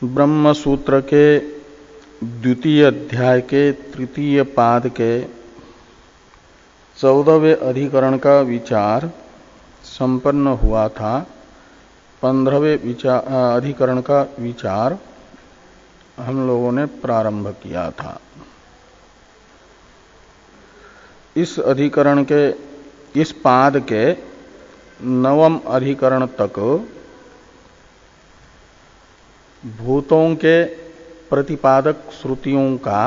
ब्रह्म सूत्र के द्वितीय अध्याय के तृतीय पाद के 14वें अधिकरण का विचार संपन्न हुआ था। 15वें अधिकरण का विचार हम लोगों ने प्रारंभ किया था। इस अधिकरण के इस पाद के 9वें अधिकरण तक भूतों के प्रतिपादक श्रुतियों का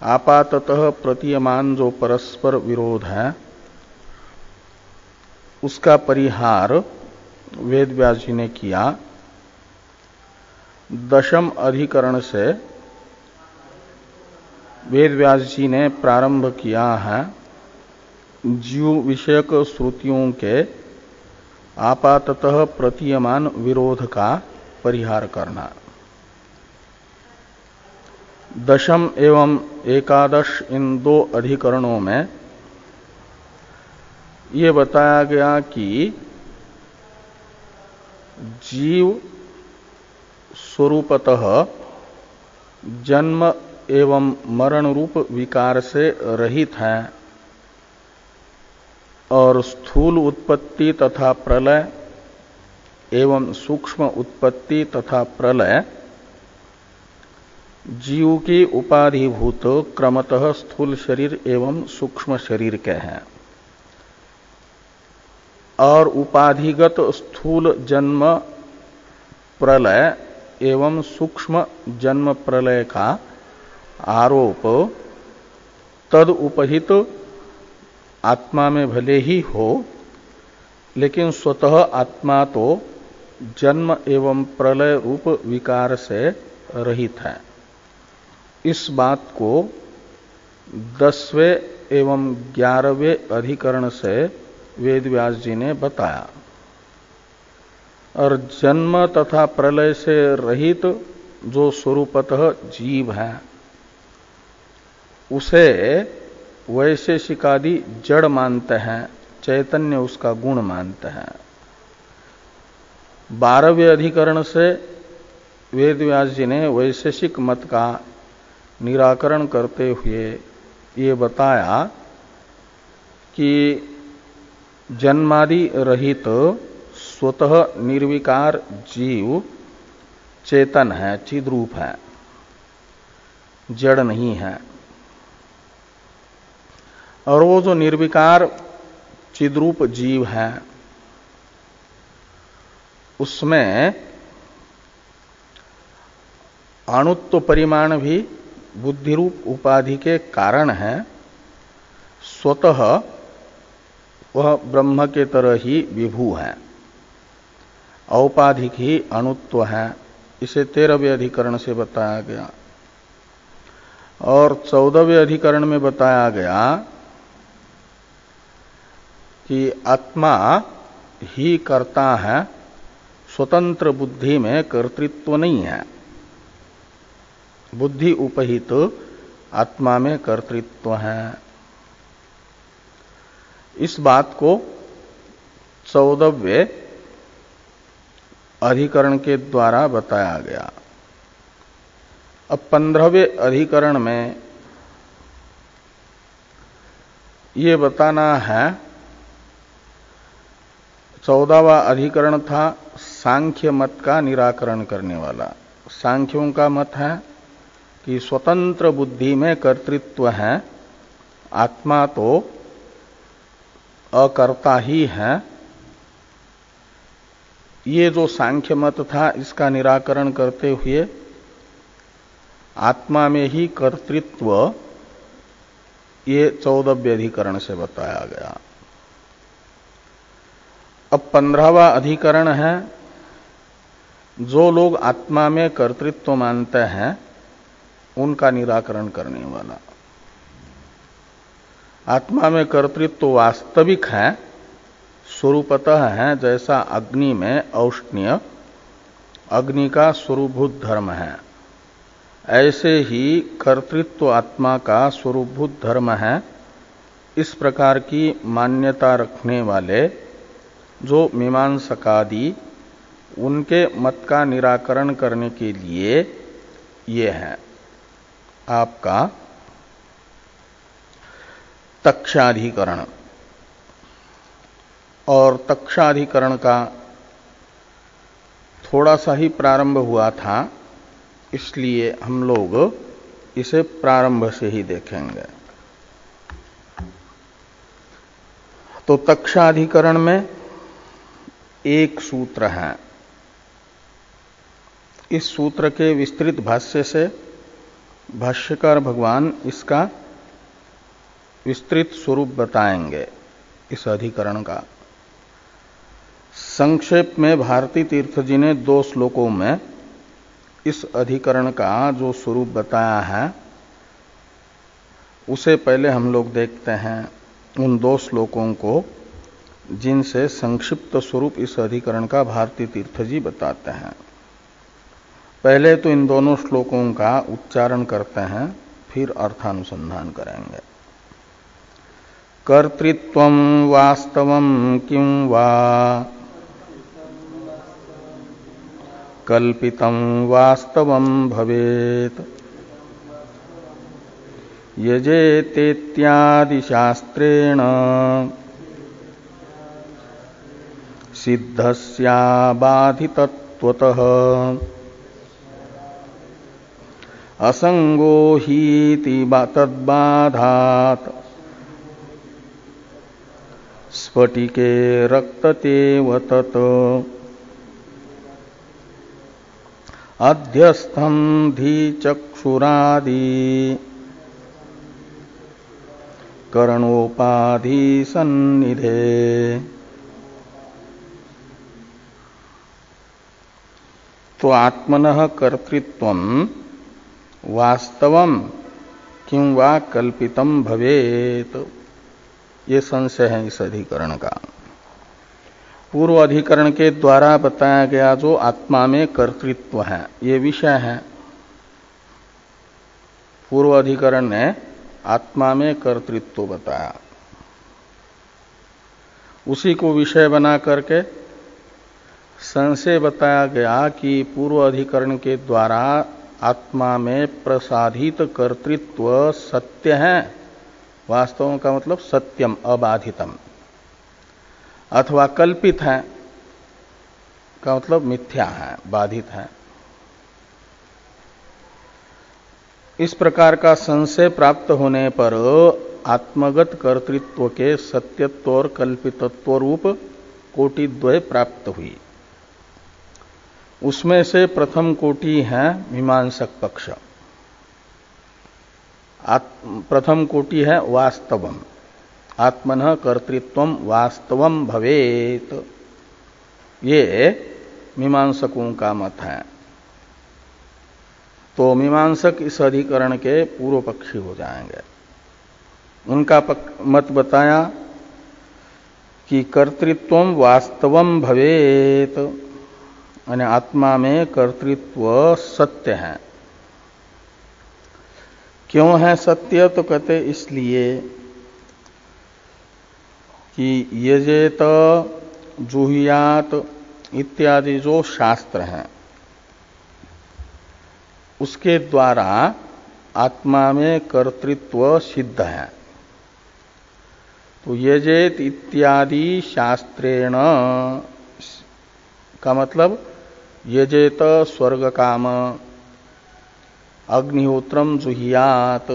आपाततः प्रतीयमान जो परस्पर विरोध है उसका परिहार वेदव्यास जी ने किया। 10वें अधिकरण से वेदव्यास जी ने प्रारंभ किया है जीव विषयक श्रुतियों के आपाततः प्रतीयमान विरोध का परिहार करना। 10 एवं 11 इन 2 अधिकरणों में ये बताया गया कि जीव स्वरूपतः जन्म एवं मरण रूप विकार से रहित है और स्थूल उत्पत्ति तथा प्रलय एवं सूक्ष्म उत्पत्ति तथा प्रलय जीव की उपाधिभूत क्रमतः स्थूल शरीर एवं सूक्ष्म शरीर के हैं और उपाधिगत स्थूल जन्म प्रलय एवं सूक्ष्म जन्म प्रलय का आरोप तद उपहित आत्मा में भले ही हो लेकिन स्वतः आत्मा तो जन्म एवं प्रलय रूप विकार से रहित है। इस बात को 10वें एवं 11वें अधिकरण से वेदव्यास जी ने बताया और जन्म तथा प्रलय से रहित जो स्वरूपतः जीव है उसे वैशेषिकादि जड़ मानते हैं, चैतन्य उसका गुण मानते हैं। 12वें अधिकरण से वेदव्यास जी ने वैशेषिक मत का निराकरण करते हुए ये बताया कि जन्मादि रहित स्वतः निर्विकार जीव चेतन है, चिद्रूप है, जड़ नहीं है। और वो जो निर्विकार चिद्रूप जीव है उसमें अणुत्व परिमाण भी बुद्धिरूप उपाधि के कारण है। स्वतः वह ब्रह्म के तरह ही विभू है, औपाधिक ही अणुत्व है। इसे 13वें अधिकरण से बताया गया और 14वें अधिकरण में बताया गया कि आत्मा ही कर्ता है, स्वतंत्र बुद्धि में कर्तृत्व नहीं है, बुद्धि उपहित आत्मा में कर्तृत्व है। इस बात को 14वें अधिकरण के द्वारा बताया गया। अब 15वें अधिकरण में ये बताना है, 14वां अधिकरण था सांख्य मत का निराकरण करने वाला। सांख्यों का मत है कि स्वतंत्र बुद्धि में कर्तृत्व है, आत्मा तो अकर्ता ही है। ये जो सांख्य मत था इसका निराकरण करते हुए आत्मा में ही कर्तृत्व ये 14वें अधिकरण से बताया गया। अब 15वां अधिकरण है, जो लोग आत्मा में कर्तृत्व मानते हैं उनका निराकरण करने वाला। आत्मा में कर्तृत्व वास्तविक है, स्वरूपतः है, जैसा अग्नि में औष्ण्य अग्नि का स्वरूपभूत धर्म है, ऐसे ही कर्तृत्व आत्मा का स्वरूपभूत धर्म है। इस प्रकार की मान्यता रखने वाले जो मीमांसकादि उनके मत का निराकरण करने के लिए ये है आपका तक्षाधिकरण। और तक्षाधिकरण का थोड़ा सा ही प्रारंभ हुआ था, इसलिए हम लोग इसे प्रारंभ से ही देखेंगे। तो तक्षाधिकरण में एक सूत्र है। इस सूत्र के विस्तृत भाष्य से भाष्यकार भगवान इसका विस्तृत स्वरूप बताएंगे इस अधिकरण का। संक्षेप में भारती तीर्थ जी ने 2 श्लोकों में इस अधिकरण का जो स्वरूप बताया है उसे पहले हम लोग देखते हैं, उन 2 श्लोकों को जिनसे संक्षिप्त स्वरूप इस अधिकरण का भारती तीर्थ जी बताते हैं। पहले तो इन दोनों श्लोकों का उच्चारण करते हैं, फिर अर्थानुसंधान करेंगे। कर्तृत्वं वास्तवं किं वा कल्पितं वास्तवं भवेत् यजेतेत्यादि शास्त्रेण सिद्धस्या बाधितत्वतः असंगो हीति तद्बाधात् स्फटिके रक्ततेव तत् अध्यस्थं धीचक्षुरादि करणोपाधि सन्निधे। तो आत्मनः कर्तृत्वं वास्तवं किं वा कल्पितं भवेत्, ये संशय है इस अधिकरण का। पूर्व अधिकरण के द्वारा बताया गया जो आत्मा में कर्तृत्व है, ये विषय है। पूर्व अधिकरण ने आत्मा में कर्तृत्व बताया, उसी को विषय बना करके संशय बताया गया कि पूर्व अधिकरण के द्वारा आत्मा में प्रसाधित कर्तृत्व सत्य है, वास्तव का मतलब सत्यम अबाधितम, अथवा कल्पित है का मतलब मिथ्या है, बाधित है। इस प्रकार का संशय प्राप्त होने पर आत्मगत कर्तृत्व के सत्यत्व और कल्पितत्व रूप कोटिद्वय प्राप्त हुई। उसमें से प्रथम कोटि है मीमांसक पक्ष। प्रथम कोटि है वास्तवम, आत्मनः कर्तृत्वम वास्तवम भवेत, ये मीमांसकों का मत है। तो मीमांसक इस अधिकरण के पूर्व पक्षी हो जाएंगे। उनका मत बताया कि कर्तृत्वम वास्तवम भवेत, यानी आत्मा में कर्तृत्व सत्य है। क्यों है सत्य? तो कहते इसलिए कि यजेत जुहियात इत्यादि जो शास्त्र हैं उसके द्वारा आत्मा में कर्तृत्व सिद्ध है। तो यजेत इत्यादि शास्त्रेण का मतलब यजेत स्वर्ग काम, अग्निहोत्रम जुहियात,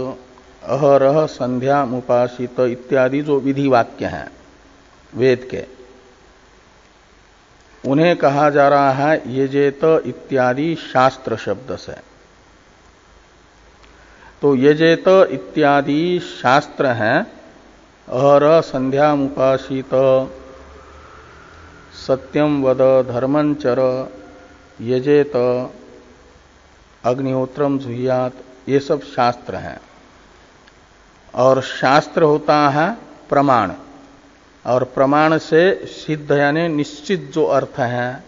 अहरह संध्या मुपासित इत्यादि जो विधि वाक्य हैं वेद के, उन्हें कहा जा रहा है यजेत इत्यादि शास्त्र शब्द से। तो यजेत इत्यादि शास्त्र हैं अहरह संध्या मुपासित, सत्यम वद धर्मं चर, यजेत, अग्निहोत्रम जुहियात, ये सब शास्त्र हैं। और शास्त्र होता है प्रमाण, और प्रमाण से सिद्ध यानी निश्चित जो अर्थ है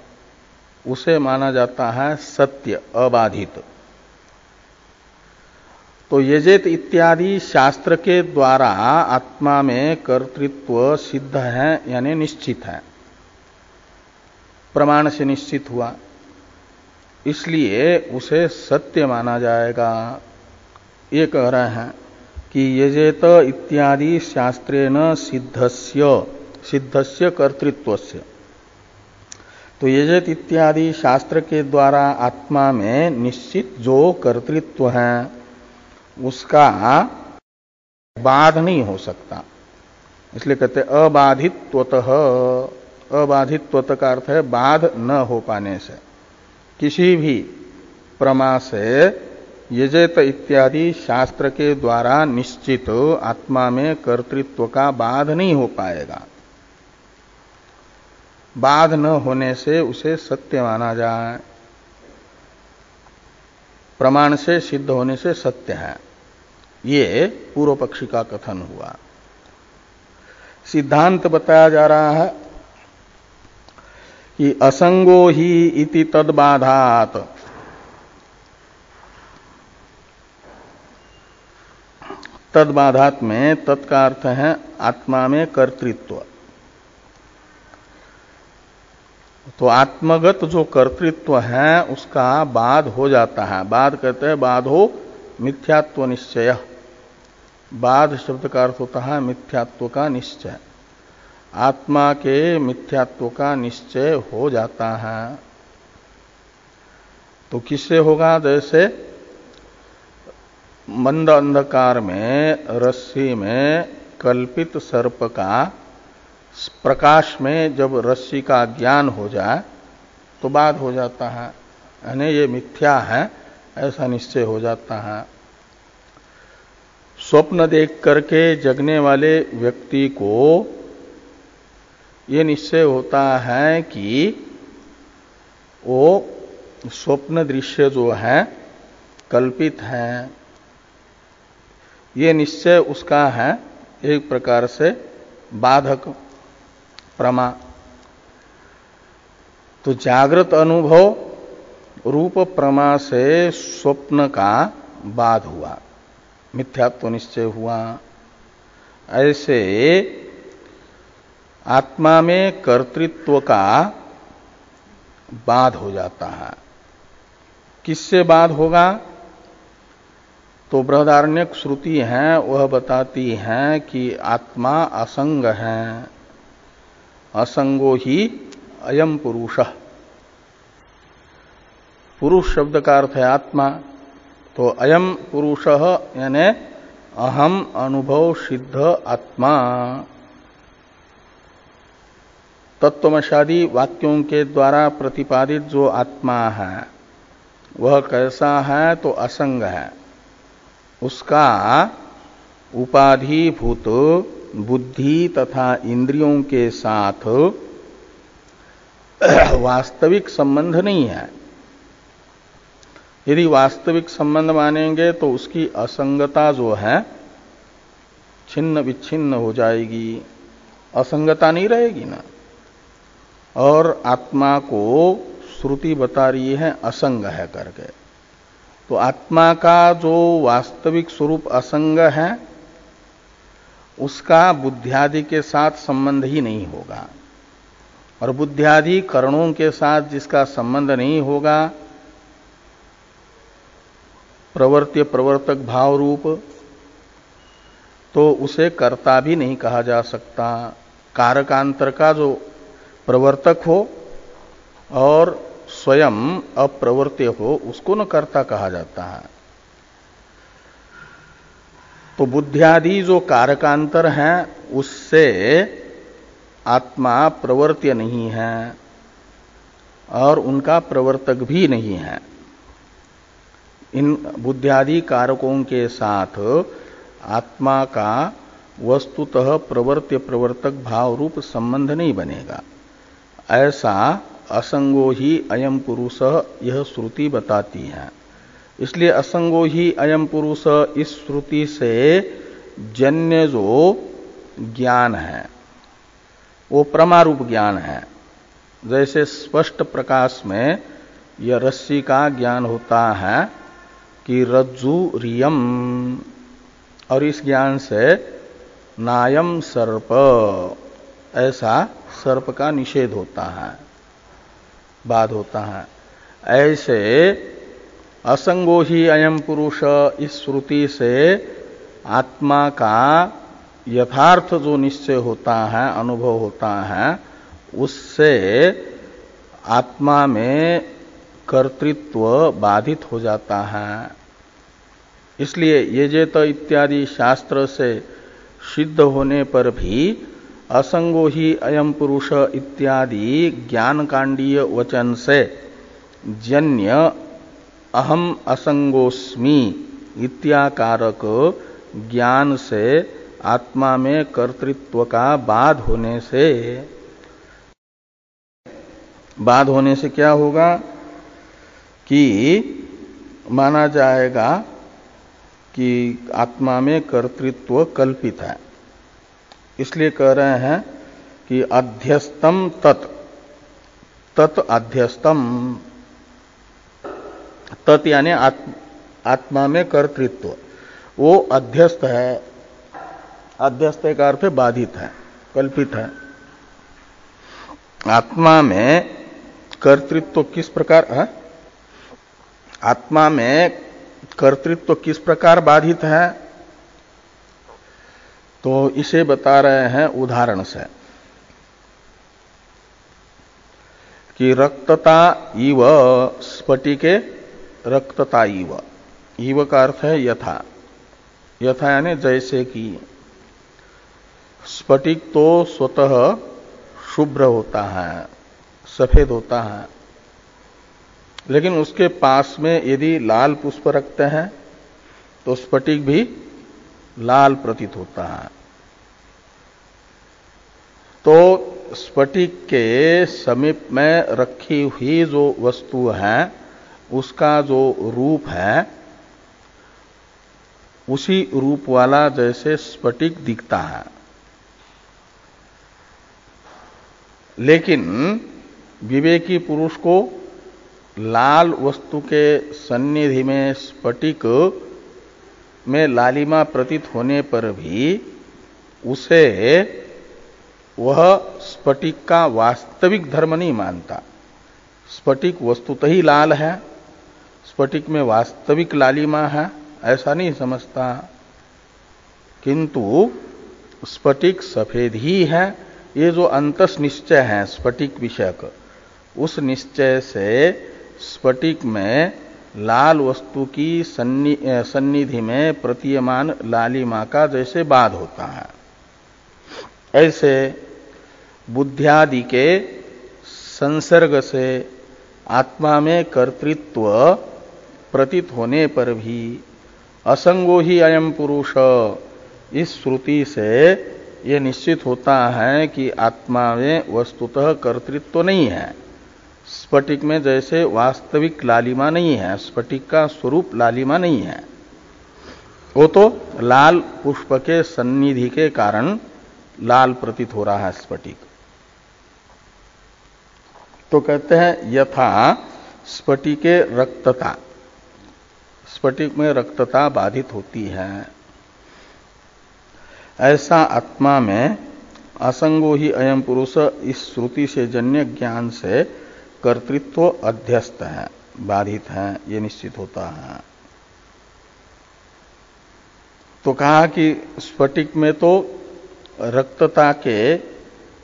उसे माना जाता है सत्य अबाधित। तो यजेत इत्यादि शास्त्र के द्वारा आत्मा में कर्तृत्व सिद्ध है यानी निश्चित है। प्रमाण से निश्चित हुआ, इसलिए उसे सत्य माना जाएगा। ये कह रहे हैं कि यजेत इत्यादि शास्त्रेण सिद्धस्य कर्तृत्वस्य। तो यजेत इत्यादि शास्त्र के द्वारा आत्मा में निश्चित जो कर्तृत्व है उसका बाध नहीं हो सकता, इसलिए कहते अबाधित्वतः। अबाधित्वत का अर्थ है बाध न हो पाने से। किसी भी प्रमा से यजेत इत्यादि शास्त्र के द्वारा निश्चित आत्मा में कर्तृत्व का बाध नहीं हो पाएगा। बाध न होने से उसे सत्य माना जाए, प्रमाण से सिद्ध होने से सत्य है। ये पूर्व पक्षी का कथन हुआ। सिद्धांत बताया जा रहा है कि असंगो ही इति तद्बाधात। तद्बाधात में तत् का अर्थ है आत्मा में कर्तृत्व। तो आत्मगत जो कर्तृत्व है उसका बाध हो जाता है। बाध कहते हैं बाधो मिथ्यात्व निश्चय। बाध शब्द का अर्थ होता है मिथ्यात्व का निश्चय। आत्मा के मिथ्यात्व का निश्चय हो जाता है। तो किससे होगा? जैसे मंद अंधकार में रस्सी में कल्पित सर्प का प्रकाश में जब रस्सी का ज्ञान हो जाए तो बाध हो जाता है, यानी ये मिथ्या है ऐसा निश्चय हो जाता है। स्वप्न देख करके जगने वाले व्यक्ति को ये निश्चय होता है कि वो स्वप्न दृश्य जो है कल्पित है। ये निश्चय उसका है एक प्रकार से बाधक प्रमा। तो जागृत अनुभव रूप प्रमा से स्वप्न का बाध हुआ, मिथ्यात्व निश्चय हुआ। ऐसे आत्मा में कर्तृत्व का बाध हो जाता है। किससे बाध होगा? तो बृहदारण्यक श्रुति है वह बताती है कि आत्मा असंग है। असंगो ही अयम पुरुषः। पुरुष शब्द का अर्थ है आत्मा। तो अयम पुरुषः यानी अहम अनुभव सिद्ध आत्मा। तत्वमशादी वाक्यों के द्वारा प्रतिपादित जो आत्मा है वह कैसा है? तो असंग है। उसका उपाधिभूत बुद्धि तथा इंद्रियों के साथ वास्तविक संबंध नहीं है। यदि वास्तविक संबंध मानेंगे तो उसकी असंगता जो है छिन्न विच्छिन्न हो जाएगी, असंगता नहीं रहेगी ना। और आत्मा को श्रुति बता रही है असंग है करके। तो आत्मा का जो वास्तविक स्वरूप असंग है उसका बुद्धियादि के साथ संबंध ही नहीं होगा। और बुद्धियादि करणों के साथ जिसका संबंध नहीं होगा, प्रवर्त्य प्रवर्तक भाव रूप, तो उसे कर्ता भी नहीं कहा जा सकता। कारकांतर का जो प्रवर्तक हो और स्वयं अप्रवर्त्य हो उसको न कर्ता कहा जाता है। तो बुद्धियादि जो कारकांतर हैं उससे आत्मा प्रवर्त्य नहीं है और उनका प्रवर्तक भी नहीं है। इन बुद्धियादि कारकों के साथ आत्मा का वस्तुतः प्रवर्त्य प्रवर्तक भाव रूप संबंध नहीं बनेगा। ऐसा असंगो ही अयम पुरुष यह श्रुति बताती है। इसलिए असंगो ही अयम पुरुष इस श्रुति से जन्य जो ज्ञान है वो प्रमारूप ज्ञान है। जैसे स्पष्ट प्रकाश में यह रस्सी का ज्ञान होता है कि रज्जु रियम, और इस ज्ञान से नायम सर्प, ऐसा सर्प का निषेध होता है। बाध होता है। ऐसे असंगो ही अयम पुरुष इस श्रुति से आत्मा का यथार्थ जो निश्चय होता है, अनुभव होता है, उससे आत्मा में कर्तृत्व बाधित हो जाता है। इसलिए यजेत इत्यादि शास्त्र से सिद्ध होने पर भी असंगो ही अयम पुरुष इत्यादि ज्ञान कांडीय वचन से जन्य अहम असंगोस्मि इत्याकारक ज्ञान से आत्मा में कर्तृत्व का बाध होने से क्या होगा कि माना जाएगा कि आत्मा में कर्तृत्व कल्पित है। इसलिए कह रहे हैं कि अध्यस्तम तत् अध्यस्तम, तत् यानी आत्मा में कर्तृत्व वो अध्यस्त है। अध्यस्त का अर्थ बाधित है, कल्पित है। आत्मा में कर्तृत्व किस प्रकार है? आत्मा में कर्तृत्व किस प्रकार बाधित है? तो इसे बता रहे हैं उदाहरण से कि रक्तता इव स्फटिके रक्तता इव का अर्थ है यथा। यथा यानी जैसे कि स्फटिक तो स्वतः शुभ्र होता है, सफेद होता है, लेकिन उसके पास में यदि लाल पुष्प रखते हैं तो स्फटिक भी लाल प्रतीत होता है। तो स्फटिक के समीप में रखी हुई जो वस्तु है उसका जो रूप है उसी रूप वाला जैसे स्फटिक दिखता है, लेकिन विवेकी पुरुष को लाल वस्तु के सन्निधि में स्फटिक में लालिमा प्रतीत होने पर भी उसे वह स्फटिक का वास्तविक धर्म नहीं मानता। स्फटिक वस्तुतः ही लाल है, स्फटिक में वास्तविक लालिमा है ऐसा नहीं समझता, किंतु स्फटिक सफेद ही है। ये जो अंतस निश्चय है स्फटिक विषयक, उस निश्चय से स्फटिक में लाल वस्तु की सन्निधि में प्रतीयमान लालिमा का जैसे बाध होता है, ऐसे बुद्ध्यादि के संसर्ग से आत्मा में कर्तृत्व प्रतीत होने पर भी असंगो ही अयम पुरुष इस श्रुति से यह निश्चित होता है कि आत्मा में वस्तुतः कर्तृत्व नहीं है। स्फटिक में जैसे वास्तविक लालिमा नहीं है, स्फटिक का स्वरूप लालिमा नहीं है, वो तो लाल पुष्प के सन्निधि के कारण लाल प्रतीत हो रहा है स्फटिक। तो कहते हैं यथा स्फटिके रक्तता, स्फटिक में रक्तता बाधित होती है, ऐसा आत्मा में असंगो ही अयम पुरुष इस श्रुति से जन्य ज्ञान से कर्तृत्व अध्यस्त है, बाधित है, ये निश्चित होता है। तो कहा कि स्फटिक में तो रक्तता के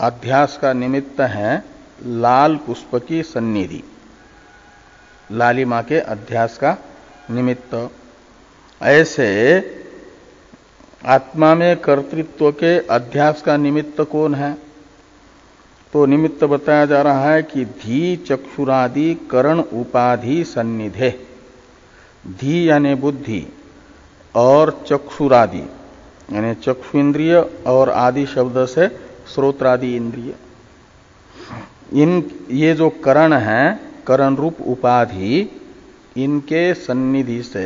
अध्यास का निमित्त है लाल पुष्प की सन्निधि, लालिमा के अध्यास का निमित्त। ऐसे आत्मा में कर्तृत्व के अध्यास का निमित्त कौन है? तो निमित्त बताया जा रहा है कि धी चक्षुरादि करण उपाधि सन्निधे। धी यानी बुद्धि और चक्षुरादि यानी चक्षु इंद्रिय और आदि शब्द से श्रोत्रादि इंद्रिय, इन ये जो करण हैं, करण रूप उपाधि, इनके सन्निधि से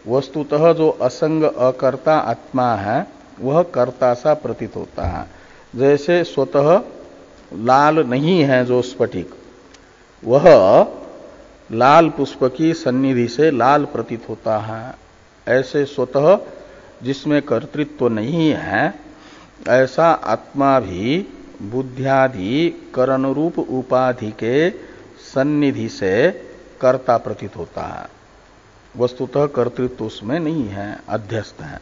वस्तुतः जो असंग अकर्ता आत्मा है वह कर्ता सा प्रतीत होता है। जैसे स्वतः लाल नहीं है जो स्फटिक, वह लाल पुष्प की सन्निधि से लाल प्रतीत होता है। ऐसे स्वतः जिसमें कर्तृत्व नहीं है ऐसा आत्मा भी बुद्ध्यादि करण रूप उपाधि के सन्निधि से कर्ता प्रतीत होता है, वस्तुतः कर्तृत्व उसमें नहीं है, अध्यस्त है।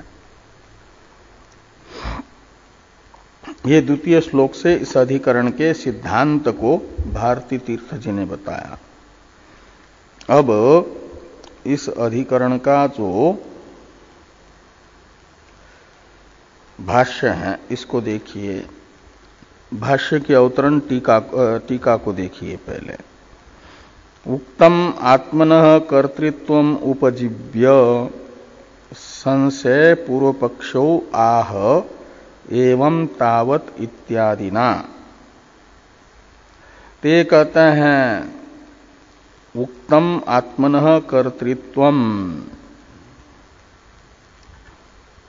ये द्वितीय श्लोक से इस अधिकरण के सिद्धांत को भारती तीर्थ जी ने बताया। अब इस अधिकरण का जो भाष्य है इसको देखिए। भाष्य की अवतरण टीका को देखिए पहले। उक्तम आत्मनः कर्तृत्वम उपजीव्य संशय पूर्व पक्षो आह एवं तावत इत्यादिना। ते कहते हैं उक्तम आत्मनः कर्तृत्वम,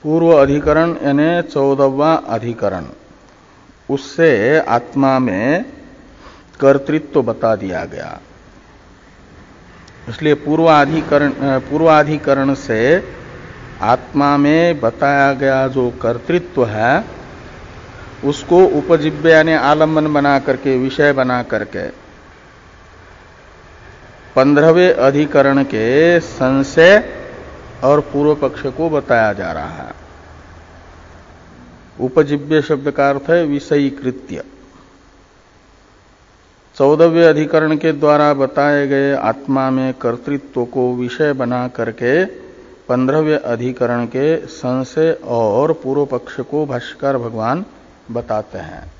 पूर्व अधिकरण यानी 14वां अधिकरण, उससे आत्मा में कर्तृत्व बता दिया गया। इसलिए पूर्वाधिकरण से आत्मा में बताया गया जो कर्तृत्व है उसको उपजीव्य यानी आलम्बन बना करके, विषय बना करके 15वें अधिकरण के संशय और पूर्व पक्ष को बताया जा रहा है। उपजीव्य शब्द का अर्थ है विषयीकृत्य। 14वें अधिकरण के द्वारा बताए गए आत्मा में कर्तृत्व को विषय बना करके 15वें अधिकरण के संशय और पूर्व पक्ष को भाष्यकार भगवान बताते हैं।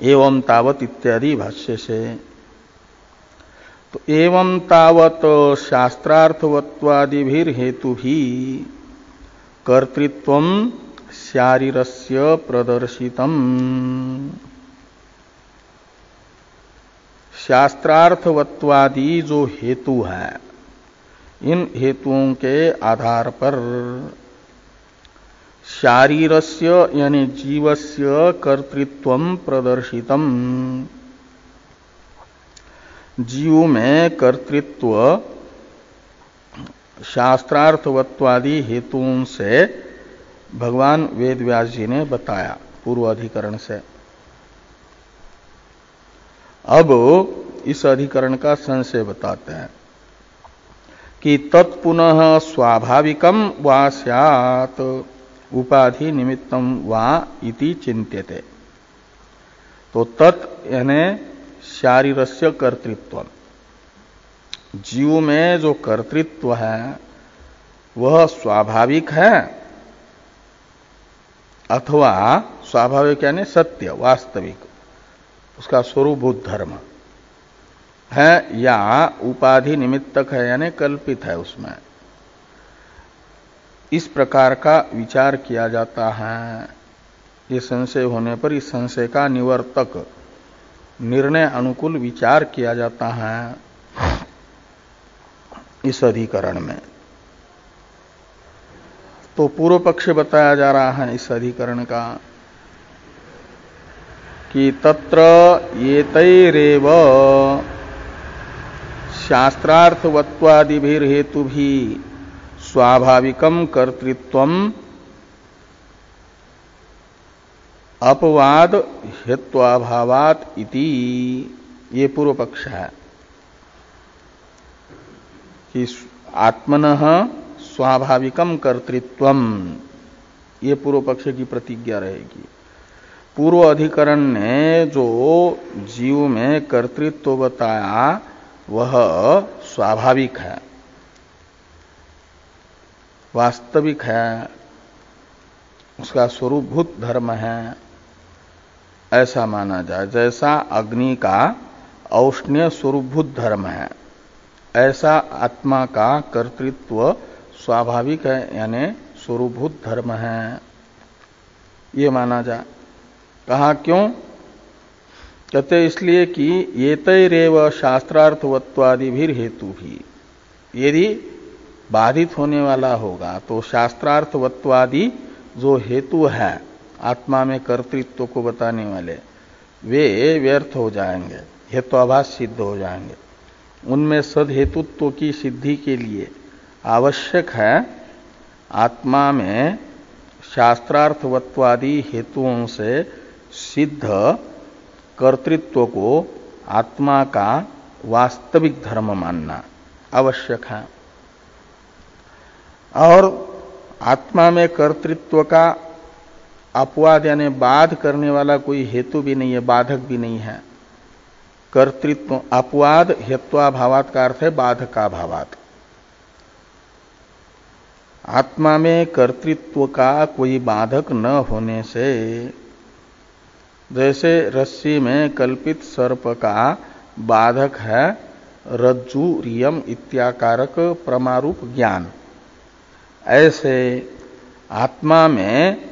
एवं तावत इत्यादि भाष्य से। तो एवं तावत शास्त्रार्थवत्वादिभिर हेतु भी कर्तृत्वम शारीरस्य प्रदर्शितम। शास्त्रार्थवत्वादि जो हेतु है, इन हेतुओं के आधार पर शारीरस्य यानी जीवस्य कर्तृत्वम प्रदर्शितम, जीव में कर्तृत्व शास्त्रार्थवत्वादि हेतुओं से भगवान वेद व्यास जी ने बताया पूर्व अधिकरण से। अब इस अधिकरण का संशय बताते हैं कि तत्पुनः स्वाभाविकम वा स्यात् उपाधि निमित्तम वा इति चिंत्यते। तो तत् यानी शारीरस्य कर्तृत्व, जीव में जो कर्तृत्व है वह स्वाभाविक है अथवा स्वाभाविक यानी सत्य वास्तविक, उसका स्वरूपभूत धर्म है, या उपाधि निमित्तक है यानी कल्पित है उसमें। इस प्रकार का विचार किया जाता है। ये संशय होने पर इस संशय का निवर्तक निर्णय अनुकूल विचार किया जाता है इस अधिकरण में। तो पूर्व पक्ष बताया जा रहा है इस अधिकरण का कि तत्र एतैरेव शास्त्रार्थवत्वादिभिर हेतुभि स्वाभाविकम कर्तृत्वम अपवाद हेत्वाभावात इति। ये पूर्व पक्ष है कि आत्मनः स्वाभाविकम कर्तृत्वम, ये पूर्व पक्ष की प्रतिज्ञा रहेगी। पूर्व अधिकरण ने जो जीव में कर्तृत्व बताया वह स्वाभाविक है, वास्तविक है, उसका स्वरूपभूत धर्म है, ऐसा माना जाए। जैसा अग्नि का औष्ण्य स्वरूपभूत धर्म है, ऐसा आत्मा का कर्तृत्व स्वाभाविक है यानी स्वरूपभूत धर्म है, ये माना जाए। कहा क्यों? कहते इसलिए कि एतैरेव शास्त्रार्थवत्वादिभिर हेतु भी, यदि बाधित होने वाला होगा तो शास्त्रार्थवत्वादि जो हेतु है आत्मा में कर्तृत्व को बताने वाले, वे व्यर्थ हो जाएंगे, हेत्वाभास सिद्ध हो जाएंगे। उनमें सद हेतुत्व की सिद्धि के लिए आवश्यक है आत्मा में शास्त्रार्थवत्वादि हेतुओं से सिद्ध कर्तृत्व को आत्मा का वास्तविक धर्म मानना आवश्यक है। और आत्मा में कर्तृत्व का अपवाद यानी बाध करने वाला कोई हेतु भी नहीं है, बाधक भी नहीं है। कर्तृत्व अपवाद हेत्वाभावात का अर्थ है बाधक का भावात। आत्मा में कर्तृत्व का कोई बाधक न होने से, जैसे रस्सी में कल्पित सर्प का बाधक है रज्जु रियम इत्याकारक प्रमारूप ज्ञान, ऐसे आत्मा में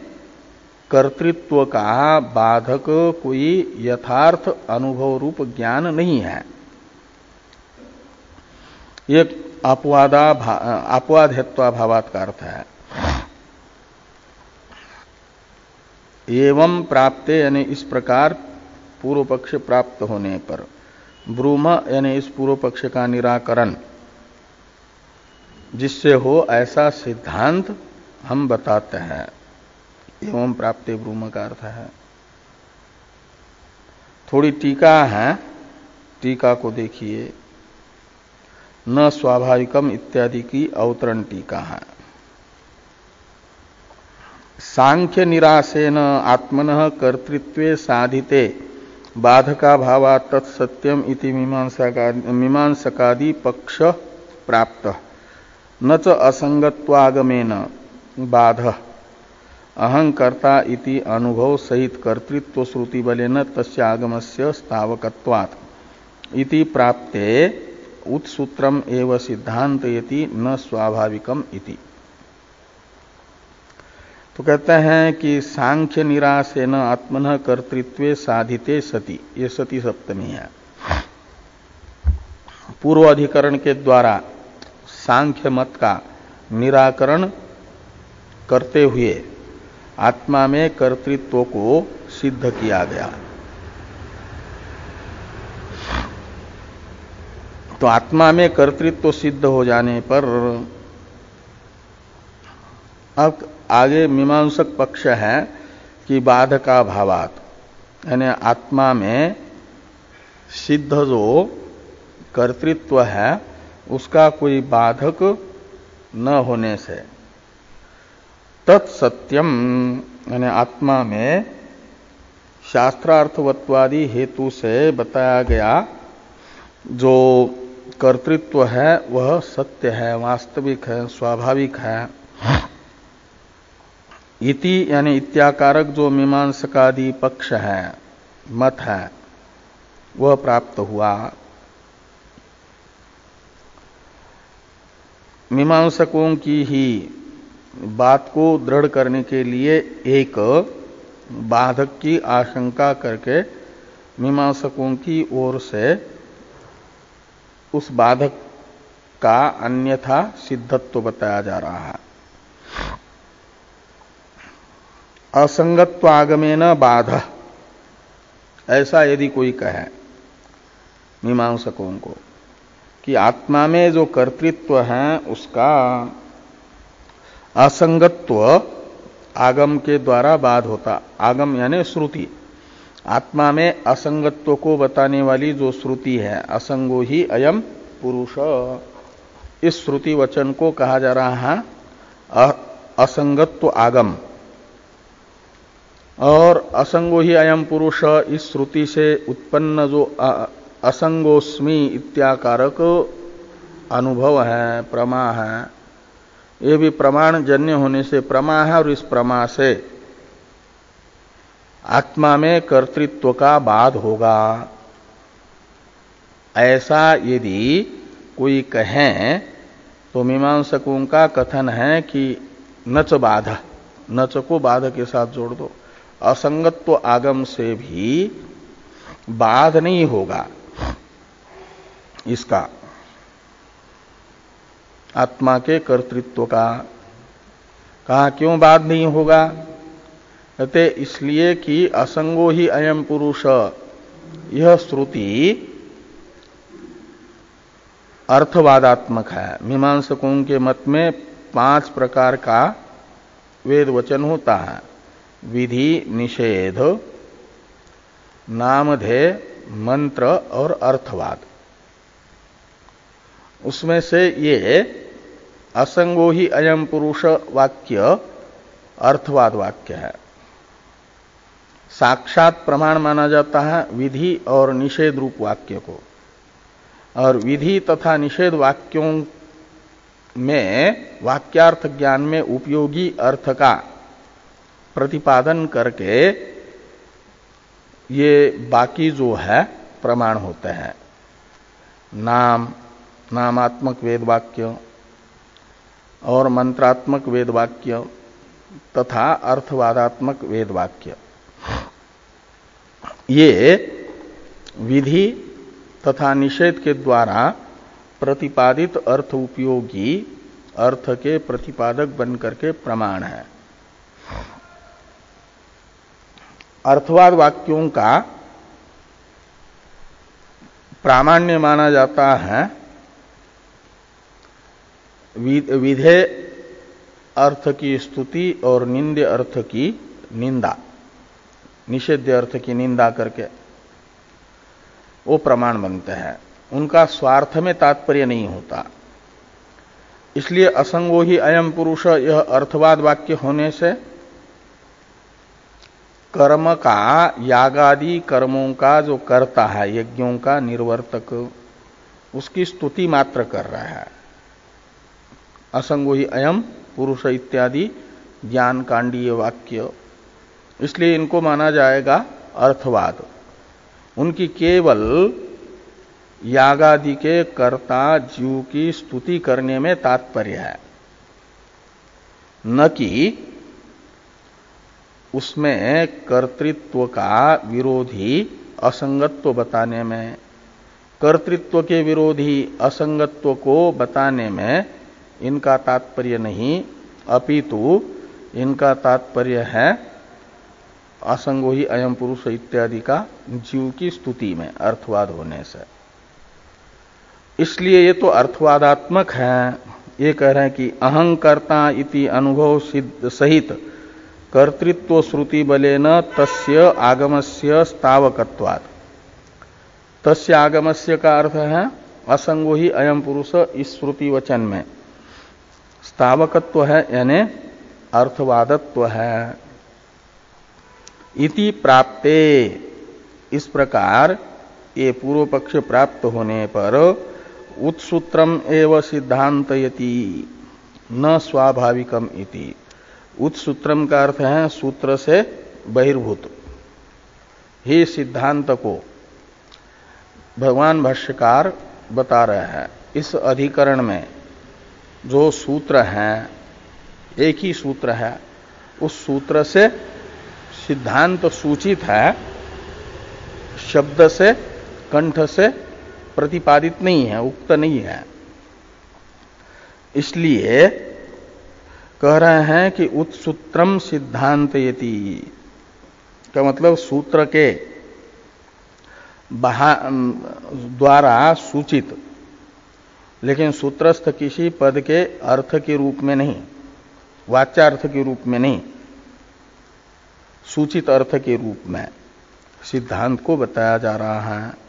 कर्तृत्व का बाधक कोई यथार्थ अनुभव रूप ज्ञान नहीं है। ये अपवाद हेत्वाभावात का अर्थ है। एवं प्राप्ते यानी इस प्रकार पूर्व पक्ष प्राप्त होने पर, ब्रूम यानी इस पूर्व पक्ष का निराकरण जिससे हो ऐसा सिद्धांत हम बताते हैं। एवं प्राप्ते ब्रूम का अर्थ है। थोड़ी टीका है, टीका को देखिए। न स्वाभाविकम इत्यादि की अवतरण टीका है। सांख्य निरासेन आत्मनः कर्तृत्वे साधिते बाधका भावा तत्सत्यम इति मीमांसकादि पक्ष प्राप्त न च असंगत्वागमेन बाध अहंकर्ता इति अनुभव सहित कर्तृत्व श्रुति बलेन तस्य आगमस्य स्थावकत्वात् इति प्राप्ते उत्सूत्रम एव सिद्धांतयति न स्वाभाविकम इति। तो कहते हैं कि सांख्य निरासेन आत्मनः कर्तृत्वे साधिते सति, ये सती सप्तमी है। पूर्व अधिकरण के द्वारा सांख्य मत का निराकरण करते हुए आत्मा में कर्तृत्व को सिद्ध किया गया। तो आत्मा में कर्तृत्व सिद्ध हो जाने पर अब आगे मीमांसक पक्ष है कि बाधका भावात, यानी आत्मा में सिद्ध जो कर्तृत्व है उसका कोई बाधक न होने से तत्सत्यम, यानी आत्मा में शास्त्रार्थवत्वादि हेतु से बताया गया जो कर्तृत्व है वह सत्य है, वास्तविक है, स्वाभाविक है। इति यानी इत्याकारक जो मीमांसकादि पक्ष है, मत है, वह प्राप्त हुआ। मीमांसकों की ही बात को दृढ़ करने के लिए एक बाधक की आशंका करके मीमांसकों की ओर से उस बाधक का अन्यथा सिद्धत्व बताया जा रहा है। असंगत्व आगमेन बाध, ऐसा यदि कोई कहे मीमांसकों को कि आत्मा में जो कर्तृत्व है उसका असंगत्व आगम के द्वारा बाध होता। आगम यानी श्रुति, आत्मा में असंगत्व को बताने वाली जो श्रुति है, असंगो ही अयम पुरुष, इस श्रुति वचन को कहा जा रहा है असंगत्व आगम। और असंगो ही अयम पुरुष इस श्रुति से उत्पन्न जो असंगोस्मि इत्याकारक अनुभव है, प्रमा है, ये भी प्रमाण जन्य होने से प्रमा है। और इस प्रमा से आत्मा में कर्तृत्व का बाध होगा, ऐसा यदि कोई कहे तो मीमांसकों का कथन है कि नच बाध, नच को बाध के साथ जोड़ दो, असंगत्व आगम से भी बाध नहीं होगा इसका, आत्मा के कर्तृत्व का। कहा क्यों बाध नहीं होगा? कहते इसलिए कि असंगो ही अयम पुरुष, यह श्रुति अर्थवादात्मक है। मीमांसकों के मत में 5 प्रकार का वेद वचन होता है, विधि, निषेध, नामधेय, मंत्र और अर्थवाद। उसमें से ये असंगो ही अयम पुरुष वाक्य अर्थवाद वाक्य है। साक्षात प्रमाण माना जाता है विधि और निषेध रूप वाक्य को, और विधि तथा निषेध वाक्यों में वाक्यार्थ ज्ञान में उपयोगी अर्थ का प्रतिपादन करके ये बाकी जो है प्रमाण होते हैं। नामात्मक वेद वाक्य और मंत्रात्मक वेद वाक्य तथा अर्थवादात्मक वेद वाक्य, ये विधि तथा निषेध के द्वारा प्रतिपादित अर्थ उपयोगी अर्थ के प्रतिपादक बनकर के प्रमाण है। अर्थवाद वाक्यों का प्रामाण्य माना जाता है विधेय अर्थ की स्तुति और निंद्य अर्थ की निंदा, निषेध्य अर्थ की निंदा करके वो प्रमाण बनते हैं। उनका स्वार्थ में तात्पर्य नहीं होता। इसलिए असंगो ही अयम पुरुष यह अर्थवाद वाक्य होने से कर्म का, यागादि कर्मों का जो करता है, यज्ञों का निर्वर्तक, उसकी स्तुति मात्र कर रहा है। असंगो ही अयम पुरुष इत्यादि ज्ञान कांडीय वाक्य, इसलिए इनको माना जाएगा अर्थवाद। उनकी केवल यागादि के कर्ता जीव की स्तुति करने में तात्पर्य है, न कि उसमें कर्तृत्व का विरोधी असंगत्व बताने में। कर्तृत्व के विरोधी असंगत्व को बताने में इनका तात्पर्य नहीं, अपितु इनका तात्पर्य है असंगो ही अयम पुरुष इत्यादि का जीव की स्तुति में अर्थवाद होने से। इसलिए ये तो अर्थवादात्मक है। ये कह रहे हैं कि अहंकर्ता इति अनुभव सिद्ध सहित कर्तृत्व श्रुति बलेन तस्य आगमस्य स्थावकत्वात्। तस्य आगमस्य का अर्थ है असंगो ही अयम पुरुष, इस श्रुति वचन में स्थावकत्व है यानी अर्थवादत्व है। इति प्राप्ते, इस प्रकार ये पूर्व पक्ष प्राप्त होने पर उत्सूत्रम एव सिद्धांतयति न स्वाभाविकम इति। उत्सूत्रम का अर्थ है सूत्र से बहिर्भूत ही सिद्धांत को भगवान भाष्यकार बता रहे हैं। इस अधिकरण में जो सूत्र हैं, एक ही सूत्र है, उस सूत्र से सिद्धांत सूचित है, शब्द से, कंठ से प्रतिपादित नहीं है, उक्त नहीं है। इसलिए कह रहे हैं कि उत्सूत्रम सिद्धांतयति का मतलब सूत्र के द्वारा सूचित, लेकिन सूत्रस्थ किसी पद के अर्थ के रूप में नहीं, वाच्यार्थ के रूप में नहीं, सूचित अर्थ के रूप में सिद्धांत को बताया जा रहा है।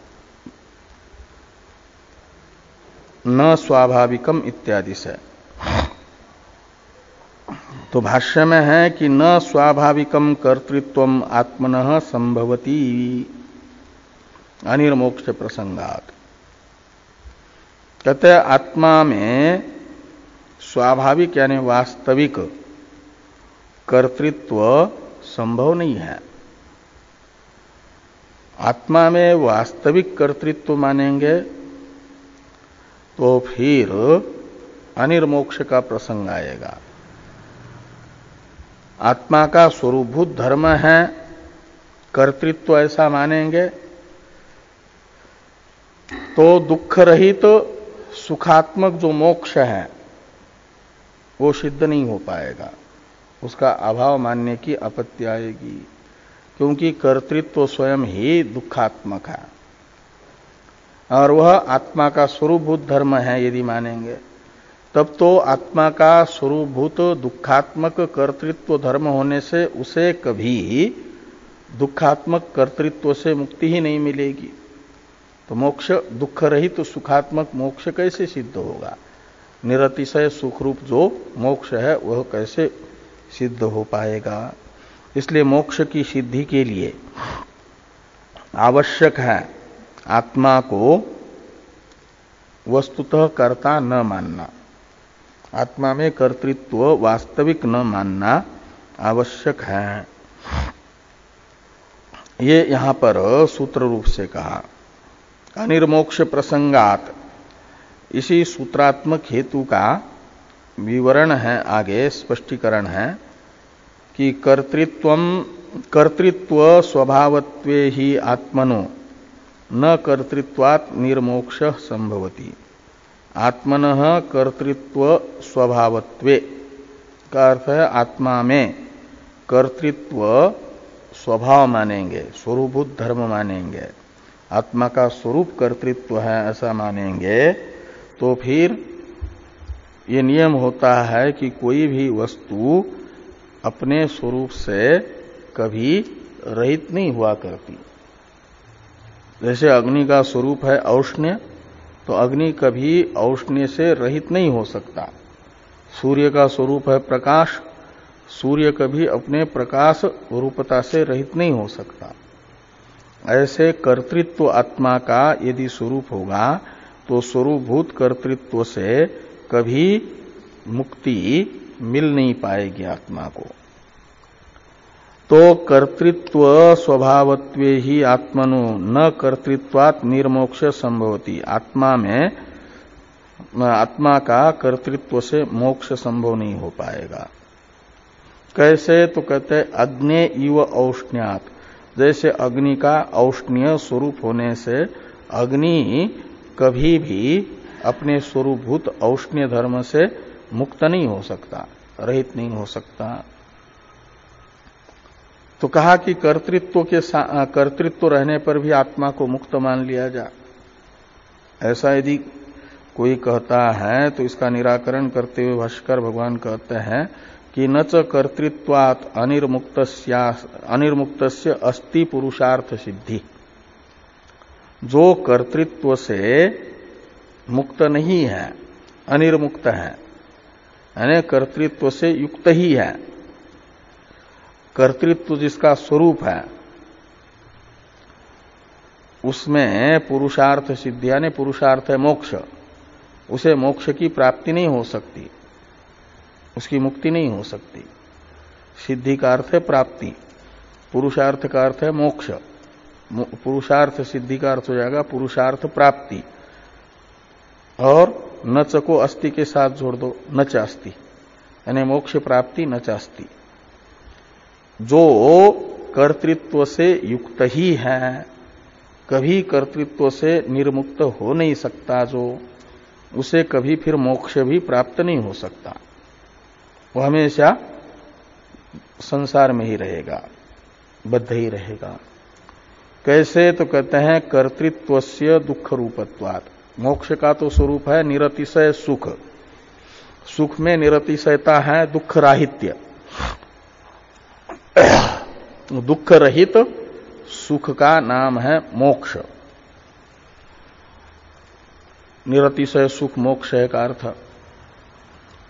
न स्वाभाविकम इत्यादि से। तो भाष्य में है कि न स्वाभाविकम कर्तृत्वम आत्मनः संभवति अनिर्मोक्ष प्रसंगात। कहते आत्मा में स्वाभाविक यानी वास्तविक कर्तृत्व संभव नहीं है। आत्मा में वास्तविक कर्तृत्व मानेंगे तो फिर अनिर्मोक्ष का प्रसंग आएगा। आत्मा का स्वरूपभूत धर्म है कर्तृत्व, ऐसा मानेंगे तो दुख रहित तो सुखात्मक जो मोक्ष है वो सिद्ध नहीं हो पाएगा, उसका अभाव मानने की आपत्ति आएगी, क्योंकि कर्तृत्व स्वयं ही दुखात्मक है और वह आत्मा का स्वरूपभूत धर्म है। यदि मानेंगे तब तो आत्मा का स्वरूपभूत दुखात्मक कर्तृत्व धर्म होने से उसे कभी दुखात्मक कर्तृत्व से मुक्ति ही नहीं मिलेगी। तो मोक्ष दुख रहित तो सुखात्मक मोक्ष कैसे सिद्ध होगा? निरतिशय सुख रूप जो मोक्ष है वह कैसे सिद्ध हो पाएगा? इसलिए मोक्ष की सिद्धि के लिए आवश्यक है आत्मा को वस्तुतः कर्ता न मानना, आत्मा में कर्तृत्व वास्तविक न मानना आवश्यक है। ये यहां पर सूत्र रूप से कहा। अनिर्मोक्ष प्रसंगात, इसी सूत्रात्मक हेतु का विवरण है, आगे स्पष्टीकरण है कि कर्तृत्व स्वभावत्वे ही आत्मनो न कर्तृत्वात् निर्मोक्ष संभवति। आत्मनः कर्तृत्व स्वभावत्वे का अर्थ है आत्मा में कर्तृत्व स्वभाव मानेंगे, स्वरूपभूत धर्म मानेंगे, आत्मा का स्वरूप कर्तृत्व है ऐसा मानेंगे, तो फिर ये नियम होता है कि कोई भी वस्तु अपने स्वरूप से कभी रहित नहीं हुआ करती। जैसे अग्नि का स्वरूप है औष्ण्य, तो अग्नि कभी औष्ण्य से रहित नहीं हो सकता। सूर्य का स्वरूप है प्रकाश, सूर्य कभी अपने प्रकाश रूपता से रहित नहीं हो सकता। ऐसे कर्तृत्व आत्मा का यदि स्वरूप होगा तो स्वरूपभूत कर्तृत्व से कभी मुक्ति मिल नहीं पाएगी आत्मा को। तो कर्तृत्व स्वभावत्वे ही आत्मनो न कर्तृत्वात् निर्मोक्ष संभवति। आत्मा में आत्मा का कर्तृत्व से मोक्ष संभव नहीं हो पाएगा। कैसे? तो कहते हैं अग्ने इव औष्ण्यात्, जैसे अग्नि का औष्ण्य स्वरूप होने से अग्नि कभी भी अपने स्वरूपभूत औष्ण्य धर्म से मुक्त नहीं हो सकता, रहित नहीं हो सकता। तो कहा कि कर्तृत्व रहने पर भी आत्मा को मुक्त मान लिया जा। ऐसा यदि कोई कहता है तो इसका निराकरण करते हुए भाष्कर भगवान कहते हैं कि न च कर्तृत्वात् अनिर्मुक्तस्य अस्ति पुरुषार्थ सिद्धि। जो कर्तृत्व से मुक्त नहीं है, अनिर्मुक्त है, यानी कर्तृत्व से युक्त ही है, कर्तृत्व जिसका स्वरूप है उसमें पुरुषार्थ सिद्धि, यानी पुरुषार्थ है मोक्ष, उसे मोक्ष की प्राप्ति नहीं हो सकती, उसकी मुक्ति नहीं हो सकती। सिद्धि का अर्थ है प्राप्ति, पुरुषार्थ का अर्थ है मोक्ष, पुरुषार्थ सिद्धि का अर्थ हो जाएगा पुरुषार्थ प्राप्ति। और नच को अस्ति के साथ जोड़ दो, नच अस्ति, यानी मोक्ष प्राप्ति नच अस्ति। जो कर्तृत्व से युक्त ही है, कभी कर्तृत्व से निर्मुक्त हो नहीं सकता, जो उसे कभी फिर मोक्ष भी प्राप्त नहीं हो सकता, वो हमेशा संसार में ही रहेगा, बद्ध ही रहेगा। कैसे? तो कहते हैं कर्तृत्वस्य दुख रूपत्वात्। मोक्ष का तो स्वरूप है निरतिशय सुख, सुख में निरतिशयता है दुख राहित्य, दुख रहित सुख का नाम है मोक्ष। निरतिशय सुख मोक्ष है का अर्थ।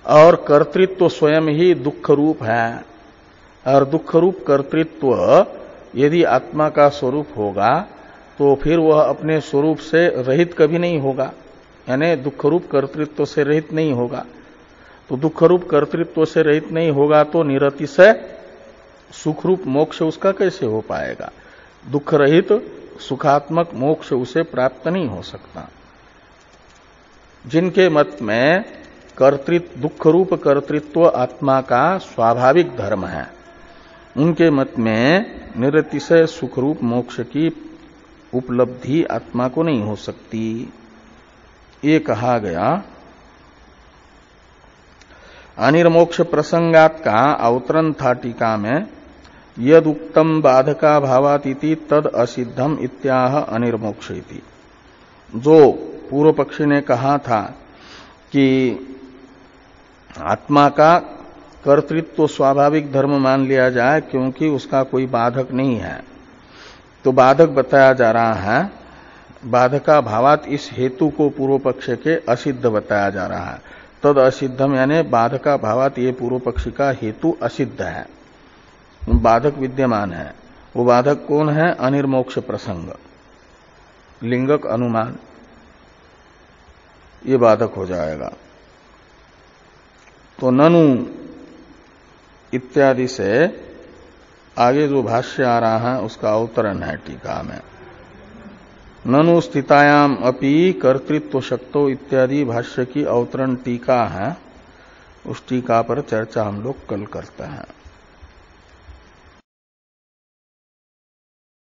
और कर्तृत्व स्वयं ही दुख रूप है, और दुख रूप कर्तृत्व यदि आत्मा का स्वरूप होगा तो फिर वह अपने स्वरूप से रहित कभी नहीं होगा, यानी दुख रूप कर्तृत्व से रहित नहीं होगा। तो दुख रूप कर्तृत्व से रहित नहीं होगा तो निरतिशय सुख रूप मोक्ष उसका कैसे हो पाएगा? दुख रहित सुखात्मक मोक्ष उसे प्राप्त नहीं हो सकता। जिनके मत में दुख रूप कर्तृत्व आत्मा का स्वाभाविक धर्म है, उनके मत में निरतिशय सुख रूप मोक्ष की उपलब्धि आत्मा को नहीं हो सकती। ये कहा गया। अनिर्मोक्ष प्रसंगात का अवतरण था टीका में, यद उक्तम बाधका भावातिथि तद असिद्धम इत्याह अनिर्मोक्ष इति। जो पूर्व पक्षी ने कहा था कि आत्मा का कर्तृत्व स्वाभाविक धर्म मान लिया जाए क्योंकि उसका कोई बाधक नहीं है, तो बाधक बताया जा रहा है, बाधका भावात इस हेतु को पूर्व पक्ष के असिद्ध बताया जा रहा है। तद असिद्धम यानी बाधका भावात ये पूर्व पक्षी का हेतु असिद्ध है, बाधक विद्यमान है। वो बाधक कौन है? अनिर्मोक्ष प्रसंग, लिंगक अनुमान, ये बाधक हो जाएगा। तो ननु इत्यादि से आगे जो भाष्य आ रहा है उसका अवतरण है टीका में। ननु स्थितायाम अपि कर्तृत्व शक्तो इत्यादि भाष्य की अवतरण टीका है, उस टीका पर चर्चा हम लोग कल करते हैं।